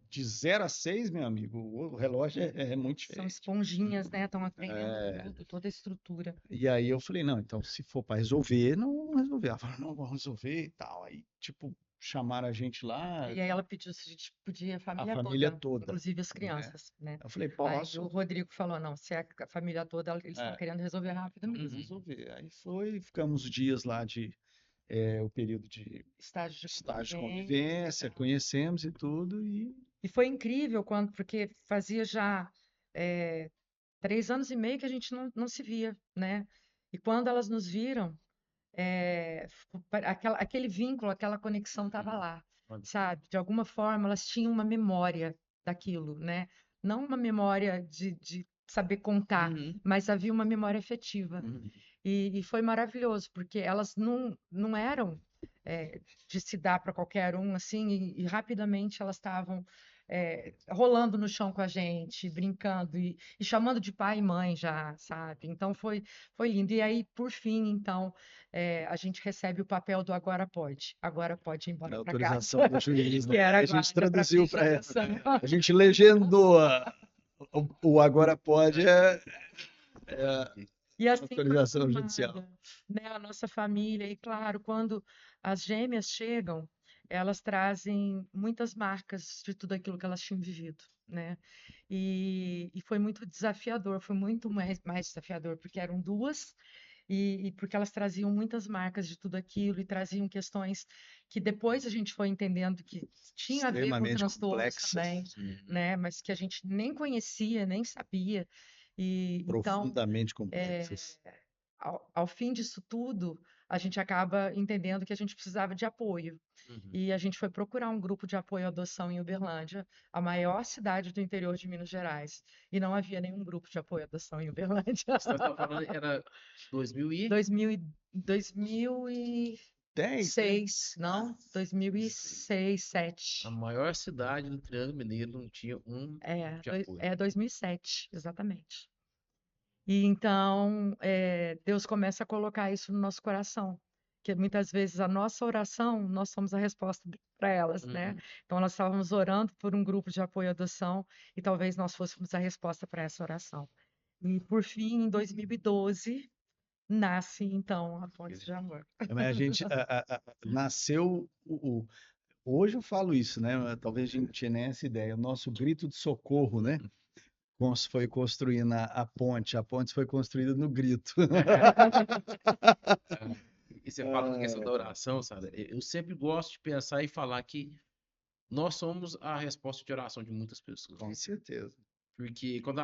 de 0 a 6, meu amigo, o relógio é muito São diferente. esponjinhas, né? Estão aprendendo É, tudo, toda a estrutura. e aí eu falei, não, então se for para resolver, não vamos resolver. Ela falou, não, vamos resolver e tal. Aí, tipo, chamaram a gente lá, E aí ela pediu se a gente podia, a a família família toda, toda, inclusive as né? crianças, né? Eu falei, Aí o posso? Rodrigo falou, não, se é a família toda, eles estão É, querendo resolver rápido vamos mesmo. resolver. Aí foi, ficamos dias lá o período de Estágio de estágio de convivência e convivência, tal. conhecemos e tudo, e E foi incrível quando, porque fazia já 3 anos e meio que a gente não se via, né? E quando elas nos viram, aquele vínculo, aquela conexão estava lá, Olha. sabe? De alguma forma, elas tinham uma memória daquilo, né? Não uma memória de saber contar, Uhum, mas havia uma memória afetiva. uhum. E foi maravilhoso, porque elas não eram de se dar para qualquer um, assim, e rapidamente elas estavam rolando no chão com a gente, brincando e chamando de pai e mãe já, sabe? Então foi lindo. E aí, por fim, então, a gente recebe o papel do agora pode ir embora a para casa, autorização do juiz, que né? era a A gente guarda para traduziu pedir para ela, adoção. a gente legendou o agora pode é E assim foi autorização judicial. formada, né, a nossa família. E claro, quando as gêmeas chegam, elas trazem muitas marcas de tudo aquilo que elas tinham vivido, né? E foi muito desafiador, foi muito mais desafiador, porque eram duas e porque elas traziam muitas marcas de tudo aquilo e traziam questões que depois a gente foi entendendo que tinha a ver com Extremamente transtornos complexas, também, né? Mas que a gente nem conhecia, nem sabia. E então profundamente complexas. ao fim disso tudo, a gente acaba entendendo que a gente precisava de apoio. Uhum. E a gente foi procurar um grupo de apoio à adoção em Uberlândia, a maior cidade do interior de Minas Gerais. E não havia nenhum grupo de apoio à adoção em Uberlândia. Você estava falando, era 2000 e 10, né? 2006, não? 2006, a 2007. maior cidade do Triângulo Mineiro não tinha um grupo de apoio. 2007, exatamente. E então, Deus começa a colocar isso no nosso coração, que muitas vezes a nossa oração, nós somos a resposta para elas, né? Uhum. Então, nós estávamos orando por um grupo de apoio à adoção e talvez nós fôssemos a resposta para essa oração. E, por fim, em 2012, nasce, então, a Ponte de Amor. Mas a gente nasceu hoje eu falo isso, né? Talvez a gente tinha nem essa ideia. O nosso grito de socorro, né? Foi construindo a ponte foi construída no grito. E você fala da questão da oração, sabe? Eu sempre gosto de pensar e falar que nós somos a resposta de oração de muitas pessoas. Com certeza. Porque quando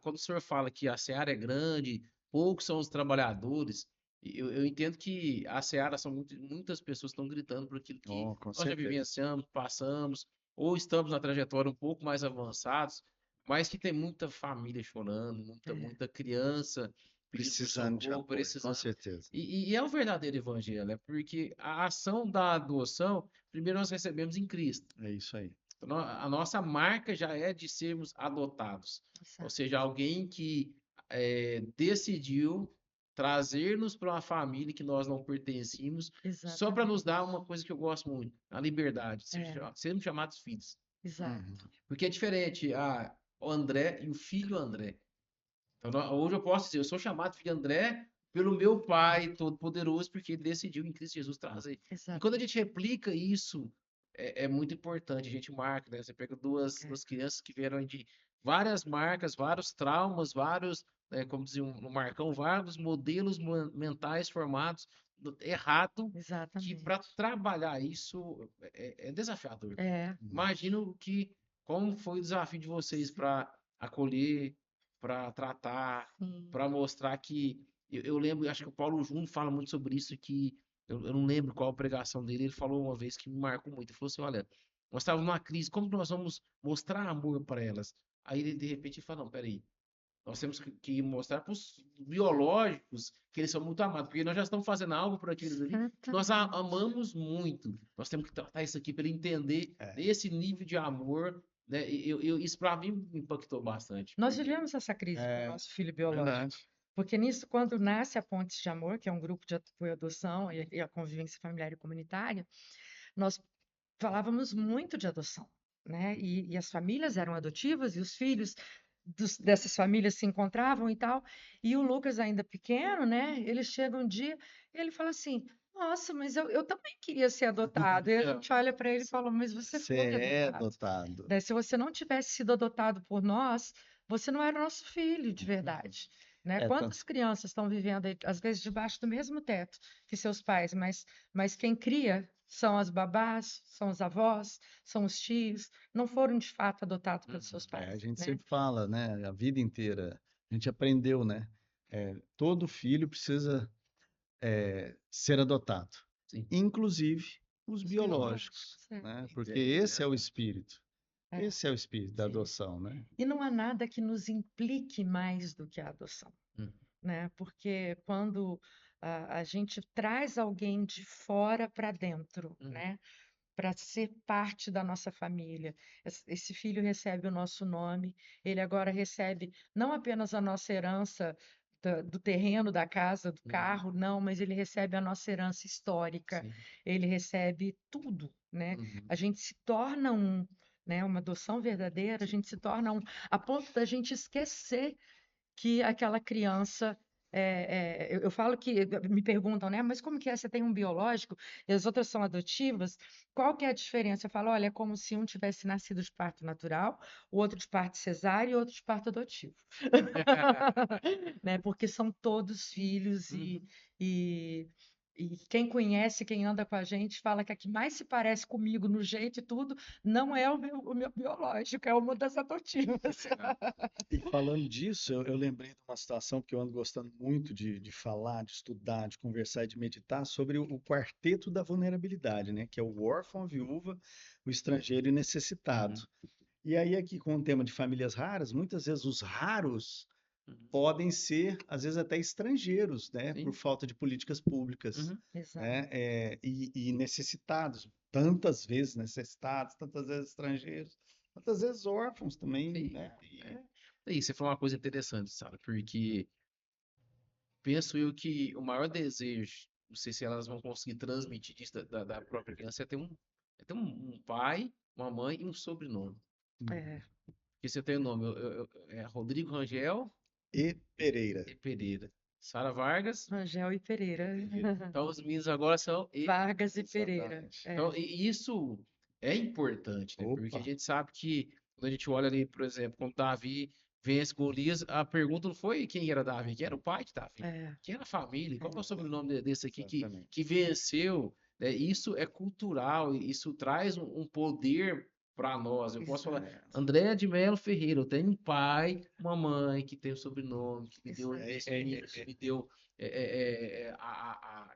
o senhor fala que a seara é grande, poucos são os trabalhadores, eu entendo que a seara são muitas pessoas que estão gritando por aquilo que Oh, com nós já certeza. vivenciamos, passamos, ou estamos na trajetória um pouco mais avançados, mas que tem muita família chorando, muita criança pedindo por Precisando de socorro, apoio, com precisando. certeza. E é o verdadeiro evangelho, né? Porque a ação da adoção, primeiro nós recebemos em Cristo. É isso aí. A nossa marca já é de sermos adotados, ou Exato. seja, alguém que decidiu trazer-nos para uma família que nós não pertencíamos, só para nos Exatamente. dar uma coisa que eu gosto muito, a liberdade, É, sermos chamados filhos. Uhum. exato. Porque é diferente o André e o filho André. Então, hoje eu posso dizer, eu sou chamado filho André pelo meu Pai Todo-Poderoso, porque ele decidiu em Cristo Jesus trazer. E quando a Exatamente. gente replica isso, é muito importante, a gente marca, né? Você pega É, duas crianças que vieram de várias marcas, vários traumas, vários, como dizia no Marcão, vários modelos mentais formados errado, que para exatamente. trabalhar isso é desafiador. É, Imagino como foi o desafio de vocês para acolher, para tratar, sim. para mostrar que eu lembro, acho que o Paulo Júnior fala muito sobre isso, que eu não lembro qual a pregação dele, ele falou uma vez que me marcou muito, ele falou assim, olha, nós estávamos numa crise, como que nós vamos mostrar amor para elas? Aí ele de repente fala, não, peraí, nós temos que mostrar para os biológicos que eles são muito amados, porque nós já estamos fazendo algo por aqueles ali que nós Exatamente. amamos muito. Nós temos que tratar isso aqui para ele entender É, esse nível de amor, né? Isso para mim me impactou bastante, Nós porque vivemos essa crise com o é nosso filho biológico, verdade. porque nisso, quando nasce a Pontes de Amor, que é um grupo de apoio à adoção e a convivência familiar e comunitária, nós falávamos muito de adoção. né? E as famílias eram adotivas e os filhos dessas famílias se encontravam e tal. E o Lucas, ainda pequeno, né? Ele chega um dia e ele fala assim: Nossa, mas eu também queria ser adotado. E a É. gente olha para ele e fala: Mas você Você foi é adotado. adotado. Né? Se você não tivesse sido adotado por nós, você não era nosso filho de verdade. Né? É, Quantas crianças estão vivendo, aí, às vezes, debaixo do mesmo teto que seus pais, mas quem cria são as babás, são os avós, são os tios, não foram de fato adotados pelos seus a pais. gente Né? sempre fala, né? A vida inteira, a gente aprendeu, né? Todo filho precisa ser adotado, Sim. inclusive os Os biológicos, biológicos, é. né? Porque esse é o espírito. É, Esse é o espírito da sim. adoção, né? E não há nada que nos implique mais do que a adoção. Hum. Né? Porque quando a gente traz alguém de fora para dentro, né? Para ser parte da nossa família. Esse filho recebe o nosso nome, ele agora recebe não apenas a nossa herança do terreno, da casa, do carro, não, mas ele recebe a nossa herança histórica, Sim. ele recebe tudo, né? Uhum. A gente se torna né, uma adoção verdadeira, a gente se torna a ponto da gente esquecer que aquela criança. Eu falo que me perguntam, né? Mas como que é? Você tem um biológico e as outras são adotivas? Qual que é a diferença? Eu falo, olha, é como se um tivesse nascido de parto natural, o outro de parto cesárea e o outro de parto adotivo. Né? Porque são todos filhos Uhum. e quem conhece, quem anda com a gente, fala que a que mais se parece comigo no jeito e tudo, não é o meu biológico, é uma das adotivas. Legal. E falando disso, eu lembrei de uma situação que eu ando gostando muito de falar, de estudar, de conversar e de meditar sobre o quarteto da vulnerabilidade, né? Que é o órfão, a viúva, o estrangeiro e o necessitado. Uhum. E aí, aqui com o tema de famílias raras, muitas vezes os raros Uhum. podem ser, às vezes, até estrangeiros, né? Por Sim. falta de políticas públicas, Uhum. Exato. né? E necessitados, tantas vezes necessitados, tantas vezes estrangeiros, tantas vezes órfãos também, Sim. né? É isso, você falou uma coisa interessante, sabe? Porque penso eu que o maior desejo, não sei se elas vão conseguir transmitir isso da própria criança, é ter um pai, uma mãe e um sobrenome. É, Porque você tem o nome, é Rodrigo Rangel E Pereira. e Pereira. Sara Vargas. Rangel e Pereira. Então os meninos agora são Vargas e Pereira. Exatamente. Então, e isso é importante, né? Porque a Opa, gente sabe que quando a gente olha ali, por exemplo, quando Davi vence Golias, a pergunta não foi quem era Davi, quem era o pai de Davi, É, quem era a família, qual que é o é, sobrenome desse aqui que exatamente. venceu, né? Isso é cultural, isso traz um poder para nós. Eu posso falar, exato, É, André de Melo Ferreira, eu tenho um pai, uma mãe que tem o sobrenome, que me deu exato. investimentos, me deu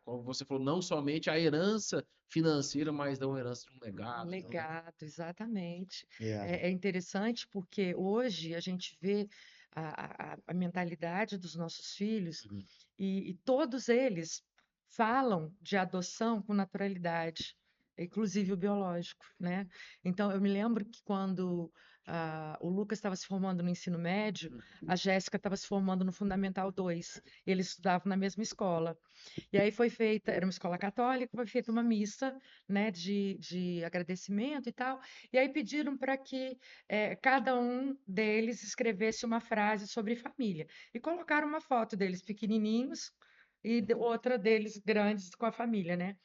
como você falou, não somente a herança financeira, mas da uma herança de um Um legado. Então, né? legado, exatamente. é, É interessante porque hoje a gente vê a mentalidade dos nossos filhos Uhum. e todos eles falam de adoção com naturalidade, inclusive o biológico, né? Então, eu me lembro que quando o Lucas estava se formando no ensino médio, a Jéssica estava se formando no Fundamental 2. Eles estudavam na mesma escola. E aí foi feita, era uma escola católica, foi feita uma missa, né, de agradecimento e tal. E aí pediram para que cada um deles escrevesse uma frase sobre família. E colocaram uma foto deles pequenininhos e outra deles grandes com a família, né?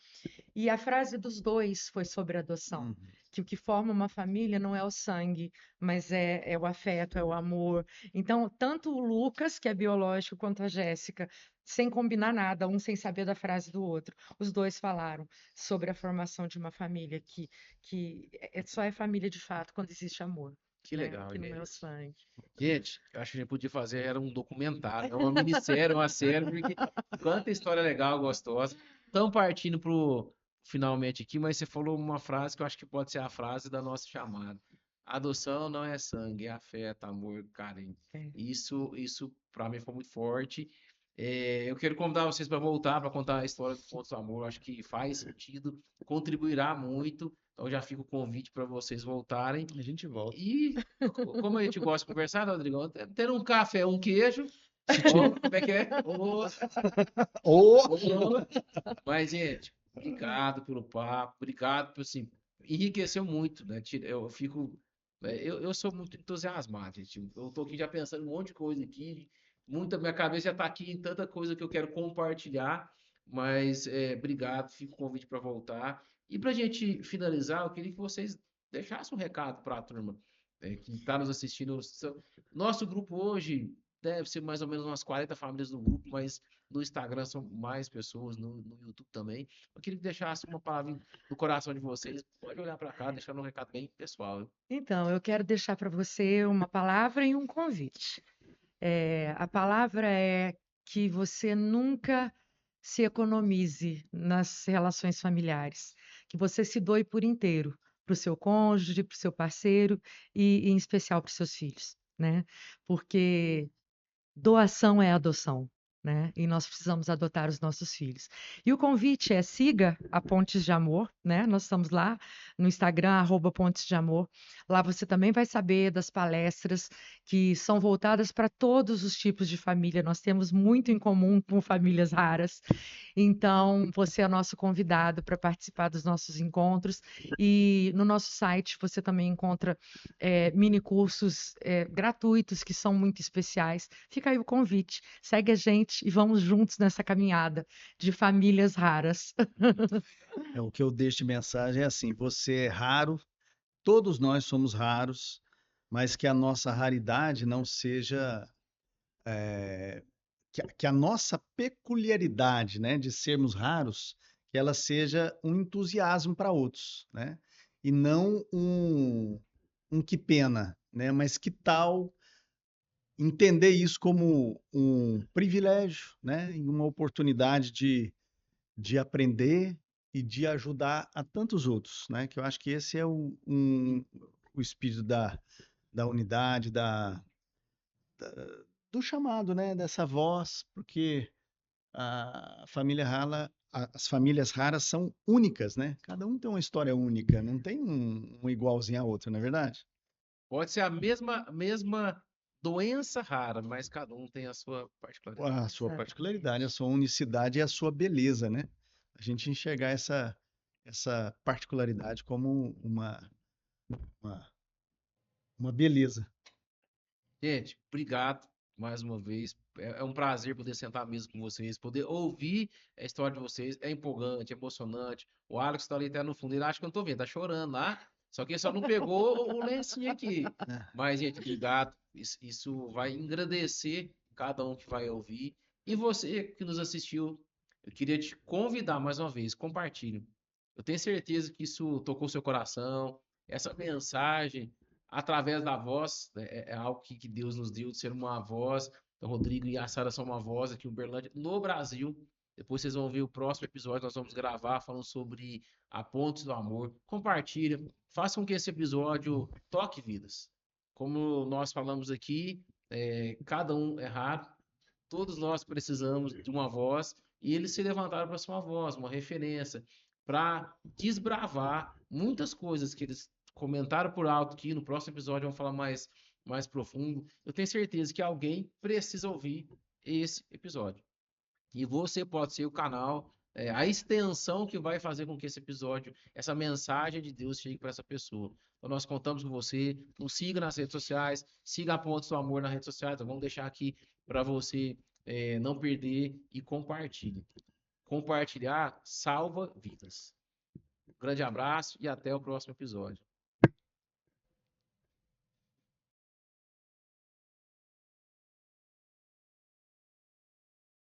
E a frase dos dois foi sobre adoção, uhum. que o que forma uma família não é o sangue, mas é o afeto, é o amor. Então, tanto o Lucas, que é biológico, quanto a Jéssica, sem combinar nada, um sem saber da frase do outro, os dois falaram sobre a formação de uma família que só é família de fato quando existe amor, Que né? legal, Que não é o gente. sangue. Gente, eu acho que a gente podia fazer era um documentário, uma minissérie, uma série, porque quanta história legal, gostosa. Estamos partindo pro finalmente aqui, mas você falou uma frase que eu acho que pode ser a frase da nossa chamada. Adoção não é sangue, é afeto, amor, carinho. É. Isso para mim foi muito forte. Eu quero convidar vocês para voltar para contar a história do Pontos do Amor. Eu acho que faz sentido, contribuirá muito. Então já fica o convite para vocês voltarem. A gente volta. E como a gente gosta de conversar, né, Rodrigão, ter um café, um queijo. Se Ó, tiver. como é que é? Ô, Ô! ô. Mas, gente, obrigado pelo papo, obrigado por, assim, enriqueceu muito, né? Eu fico. Eu sou muito entusiasmado, gente. Eu tô aqui já pensando em um monte de coisa aqui. Minha cabeça já tá aqui em tanta coisa que eu quero compartilhar. Mas obrigado, fico com o convite para voltar. E para a gente finalizar, eu queria que vocês deixassem um recado para a turma que está nos assistindo. Nosso grupo hoje deve ser mais ou menos umas 40 famílias no grupo, mas no Instagram são mais pessoas, no YouTube também. Eu queria que deixasse uma palavra no coração de vocês. Pode olhar para cá, deixando um recado bem pessoal. Viu? Então, eu quero deixar para você uma palavra e um convite. A palavra é que você nunca se economize nas relações familiares, que você se doe por inteiro para o seu cônjuge, para o seu parceiro e, em especial, para os seus filhos, né? Porque doação é adoção, né? E nós precisamos adotar os nossos filhos. E o convite é siga a Pontes de Amor, né? Nós estamos lá no Instagram, @Pontes de Amor. Lá você também vai saber das palestras que são voltadas para todos os tipos de família. Nós temos muito em comum com famílias raras. Então, você é nosso convidado para participar dos nossos encontros. E no nosso site você também encontra mini cursos gratuitos que são muito especiais. Fica aí o convite. Segue a gente e vamos juntos nessa caminhada de famílias raras. O que eu deixo de mensagem é assim: você é raro, todos nós somos raros, mas que a nossa raridade não seja que a nossa peculiaridade, né, de sermos raros, que ela seja um entusiasmo para outros, né? E não um que pena, né? Mas que tal entender isso como um privilégio, né? E uma oportunidade de aprender e de ajudar a tantos outros, né? Que eu acho que esse é o espírito da unidade, do chamado, né? Dessa voz, porque a família rala, as famílias raras são únicas, né? Cada um tem uma história única, não tem um igualzinho a outro, não é verdade? Pode ser a mesma doença rara, mas cada um tem a sua particularidade. A sua particularidade, a Exatamente. sua unicidade e a sua beleza, né? A gente enxergar essa particularidade como uma, uma beleza. Gente, obrigado mais uma vez. É um prazer poder sentar à mesa com vocês, poder ouvir a história de vocês. É empolgante, é emocionante. O Alex tá ali até no fundo, ele acha que eu não tô vendo, tá chorando lá. Só que ele só não pegou o lencinho aqui. Né? Mas, gente, obrigado. Isso vai engrandecer cada um que vai ouvir. E você que nos assistiu, eu queria te convidar mais uma vez, compartilhe. Eu tenho certeza que isso tocou seu coração. Essa mensagem através da voz, né, é algo que Deus nos deu de ser uma voz. Então, Rodrigo e a Sara são uma voz aqui em Uberlândia, no Brasil. Depois vocês vão ver o próximo episódio, nós vamos gravar falando sobre a Pontes do Amor. Compartilha, façam que esse episódio toque vidas. Como nós falamos aqui, cada um é raro, todos nós precisamos de uma voz, e eles se levantaram para ser uma voz, uma referência, para desbravar muitas coisas que eles comentaram por alto aqui. No próximo episódio vamos falar mais profundo. Eu tenho certeza que alguém precisa ouvir esse episódio. E você pode ser o canal, a extensão que vai fazer com que esse episódio, essa mensagem de Deus chegue para essa pessoa. Então nós contamos com você. Nos siga nas redes sociais, siga a Pontes do Amor nas redes sociais. Então vamos deixar aqui para você não perder e compartilhe. Compartilhar salva vidas. Um grande abraço e até o próximo episódio.